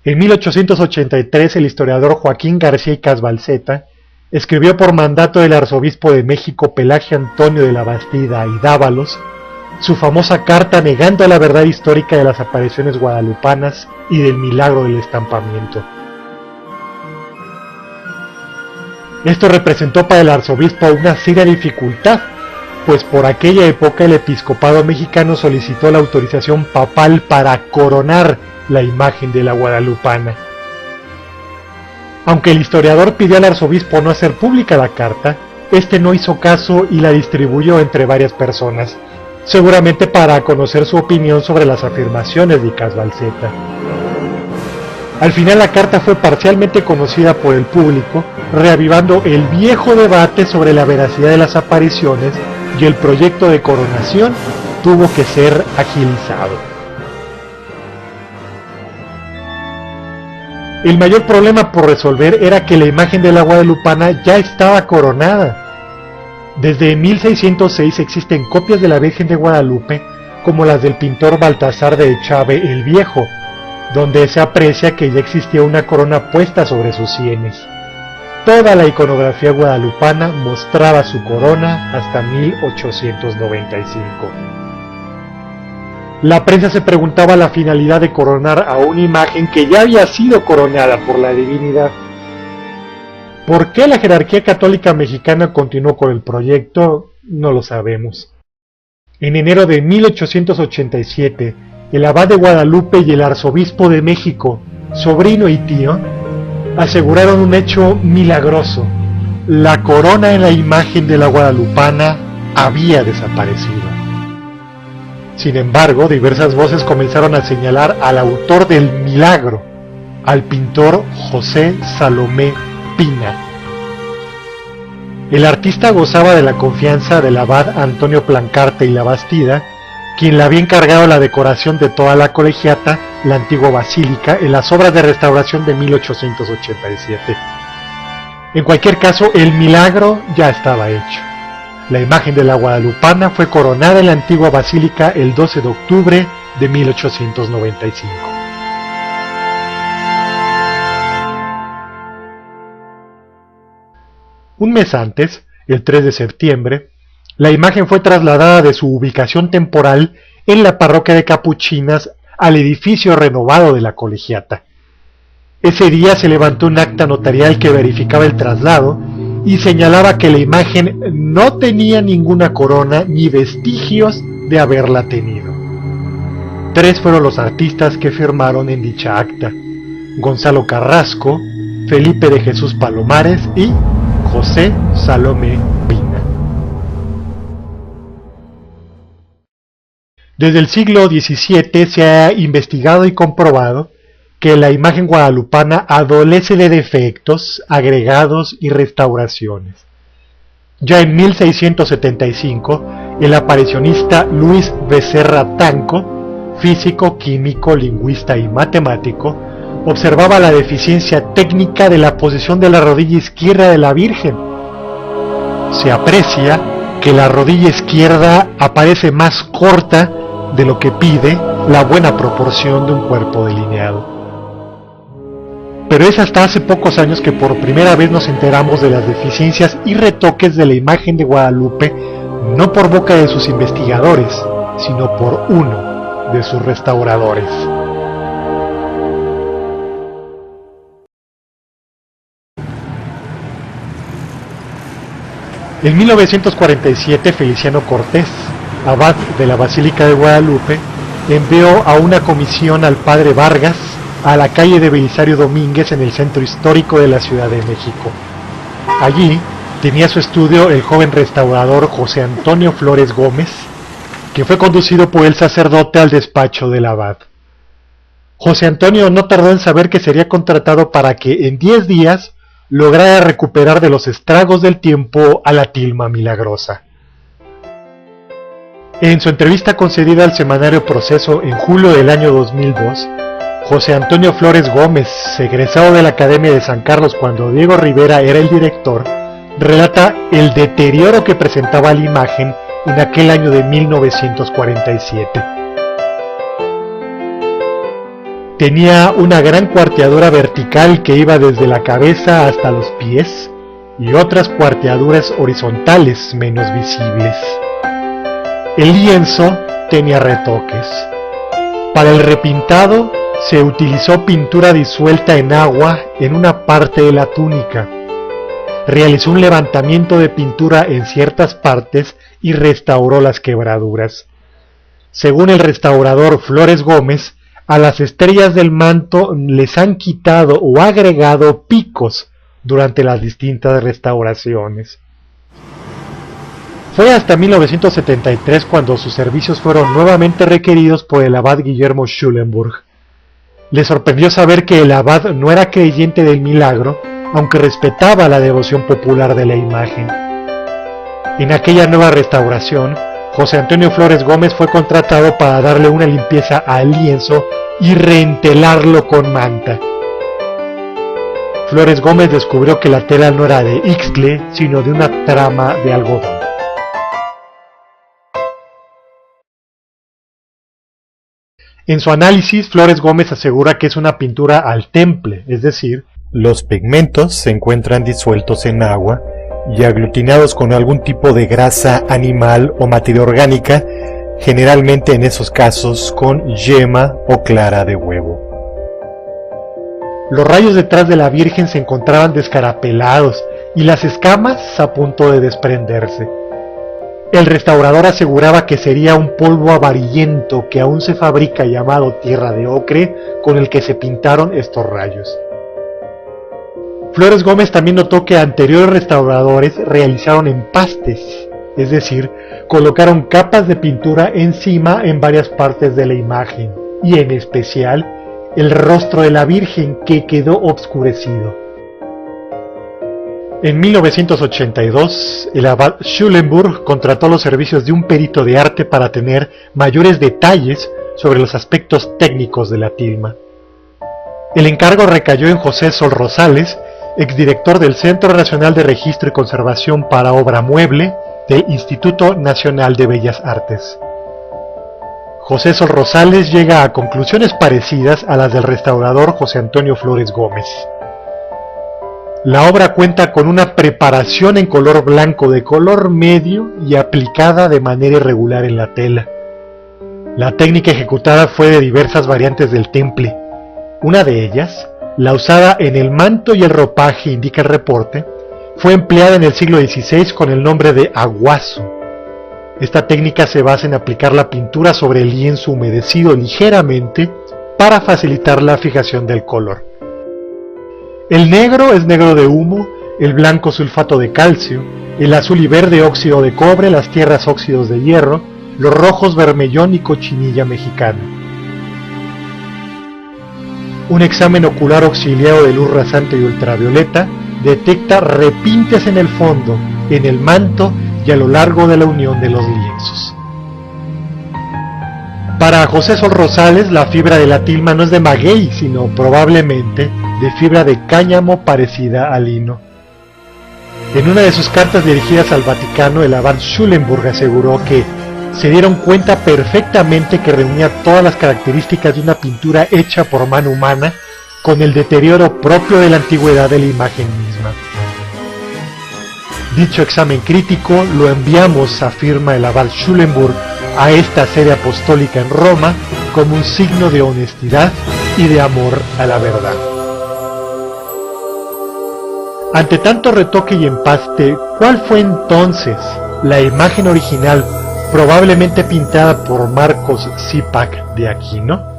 En 1883 el historiador Joaquín García y Casbalceta escribió por mandato del arzobispo de México Pelagio Antonio de la Bastida y Dávalos su famosa carta negando la verdad histórica de las apariciones guadalupanas y del milagro del estampamiento. Esto representó para el arzobispo una seria dificultad, pues por aquella época el episcopado mexicano solicitó la autorización papal para coronar la imagen de la guadalupana. Aunque el historiador pidió al arzobispo no hacer pública la carta, este no hizo caso y la distribuyó entre varias personas, seguramente para conocer su opinión sobre las afirmaciones de Casbalceta. Al final la carta fue parcialmente conocida por el público, reavivando el viejo debate sobre la veracidad de las apariciones, y el proyecto de coronación tuvo que ser agilizado. El mayor problema por resolver era que la imagen de la guadalupana ya estaba coronada. Desde 1606 existen copias de la Virgen de Guadalupe, como las del pintor Baltasar de Echave el Viejo, donde se aprecia que ya existía una corona puesta sobre sus sienes. Toda la iconografía guadalupana mostraba su corona hasta 1895. La prensa se preguntaba la finalidad de coronar a una imagen que ya había sido coronada por la divinidad. ¿Por qué la jerarquía católica mexicana continuó con el proyecto? No lo sabemos. En enero de 1887, el abad de Guadalupe y el arzobispo de México, sobrino y tío, aseguraron un hecho milagroso: la corona en la imagen de la guadalupana había desaparecido. Sin embargo, diversas voces comenzaron a señalar al autor del milagro, al pintor José Salomé Pina. El artista gozaba de la confianza del abad Antonio Plancarte y la Bastida, quien le había encargado la decoración de toda la colegiata, la antigua basílica, en las obras de restauración de 1887. En cualquier caso, el milagro ya estaba hecho. La imagen de la guadalupana fue coronada en la antigua basílica el 12 de octubre de 1895. Un mes antes, el 3 de septiembre, la imagen fue trasladada de su ubicación temporal en la parroquia de Capuchinas al edificio renovado de la colegiata. Ese día se levantó un acta notarial que verificaba el traslado y señalaba que la imagen no tenía ninguna corona ni vestigios de haberla tenido. 3 fueron los artistas que firmaron en dicha acta: Gonzalo Carrasco, Felipe de Jesús Palomares y José Salomé Pina. Desde el siglo XVII se ha investigado y comprobado que la imagen guadalupana adolece de defectos, agregados y restauraciones. Ya en 1675, el aparicionista Luis Becerra Tanco, físico, químico, lingüista y matemático, observaba la deficiencia técnica de la posición de la rodilla izquierda de la Virgen. Se aprecia que la rodilla izquierda aparece más corta de lo que pide la buena proporción de un cuerpo delineado. Pero es hasta hace pocos años que por primera vez nos enteramos de las deficiencias y retoques de la imagen de Guadalupe, no por boca de sus investigadores, sino por uno de sus restauradores. En 1947, Feliciano Cortés, abad de la Basílica de Guadalupe, envió a una comisión al padre Vargas a la calle de Belisario Domínguez en el centro histórico de la Ciudad de México. Allí tenía su estudio el joven restaurador José Antonio Flores Gómez, que fue conducido por el sacerdote al despacho del abad. José Antonio no tardó en saber que sería contratado para que en 10 días lograra recuperar de los estragos del tiempo a la tilma milagrosa. En su entrevista concedida al semanario Proceso en julio del año 2002, José Antonio Flores Gómez, egresado de la Academia de San Carlos cuando Diego Rivera era el director, relata el deterioro que presentaba la imagen en aquel año de 1947. Tenía una gran cuarteadura vertical que iba desde la cabeza hasta los pies y otras cuarteaduras horizontales menos visibles. El lienzo tenía retoques. Para el repintado se utilizó pintura disuelta en agua en una parte de la túnica. Realizó un levantamiento de pintura en ciertas partes y restauró las quebraduras. Según el restaurador Flores Gómez, a las estrellas del manto les han quitado o agregado picos durante las distintas restauraciones. Fue hasta 1973 cuando sus servicios fueron nuevamente requeridos por el abad Guillermo Schulenburg. Le sorprendió saber que el abad no era creyente del milagro, aunque respetaba la devoción popular de la imagen. En aquella nueva restauración, José Antonio Flores Gómez fue contratado para darle una limpieza al lienzo y reentelarlo con manta. Flores Gómez descubrió que la tela no era de ixtle, sino de una trama de algodón. En su análisis, Flores Gómez asegura que es una pintura al temple, es decir, los pigmentos se encuentran disueltos en agua y aglutinados con algún tipo de grasa animal o materia orgánica, generalmente en esos casos con yema o clara de huevo. Los rayos detrás de la Virgen se encontraban descarapelados y las escamas a punto de desprenderse. El restaurador aseguraba que sería un polvo amarillento que aún se fabrica llamado tierra de ocre con el que se pintaron estos rayos. Flores Gómez también notó que anteriores restauradores realizaron empastes, es decir, colocaron capas de pintura encima en varias partes de la imagen, y en especial el rostro de la Virgen que quedó obscurecido. En 1982, el abad Schulenburg contrató los servicios de un perito de arte para tener mayores detalles sobre los aspectos técnicos de la tilma. El encargo recayó en José Sol Rosales, exdirector del Centro Nacional de Registro y Conservación para Obra Mueble del Instituto Nacional de Bellas Artes. José Sol Rosales llega a conclusiones parecidas a las del restaurador José Antonio Flores Gómez. La obra cuenta con una preparación en color blanco de color medio y aplicada de manera irregular en la tela. La técnica ejecutada fue de diversas variantes del temple. Una de ellas, la usada en el manto y el ropaje, indica el reporte, fue empleada en el siglo XVI con el nombre de aguazo. Esta técnica se basa en aplicar la pintura sobre el lienzo humedecido ligeramente para facilitar la fijación del color. El negro es negro de humo, el blanco sulfato de calcio, el azul y verde óxido de cobre, las tierras óxidos de hierro, los rojos vermellón y cochinilla mexicana. Un examen ocular auxiliado de luz rasante y ultravioleta detecta repintes en el fondo, en el manto y a lo largo de la unión de los lienzos. Para José Sol Rosales, la fibra de la tilma no es de maguey, sino probablemente de fibra de cáñamo parecida al lino. En una de sus cartas dirigidas al Vaticano, el abad Schulenburg aseguró que se dieron cuenta perfectamente que reunía todas las características de una pintura hecha por mano humana con el deterioro propio de la antigüedad de la imagen misma. Dicho examen crítico lo enviamos, afirma el abad Schulenburg, a esta sede apostólica en Roma como un signo de honestidad y de amor a la verdad. Ante tanto retoque y empaste, ¿cuál fue entonces la imagen original probablemente pintada por Marcos Zipac de Aquino?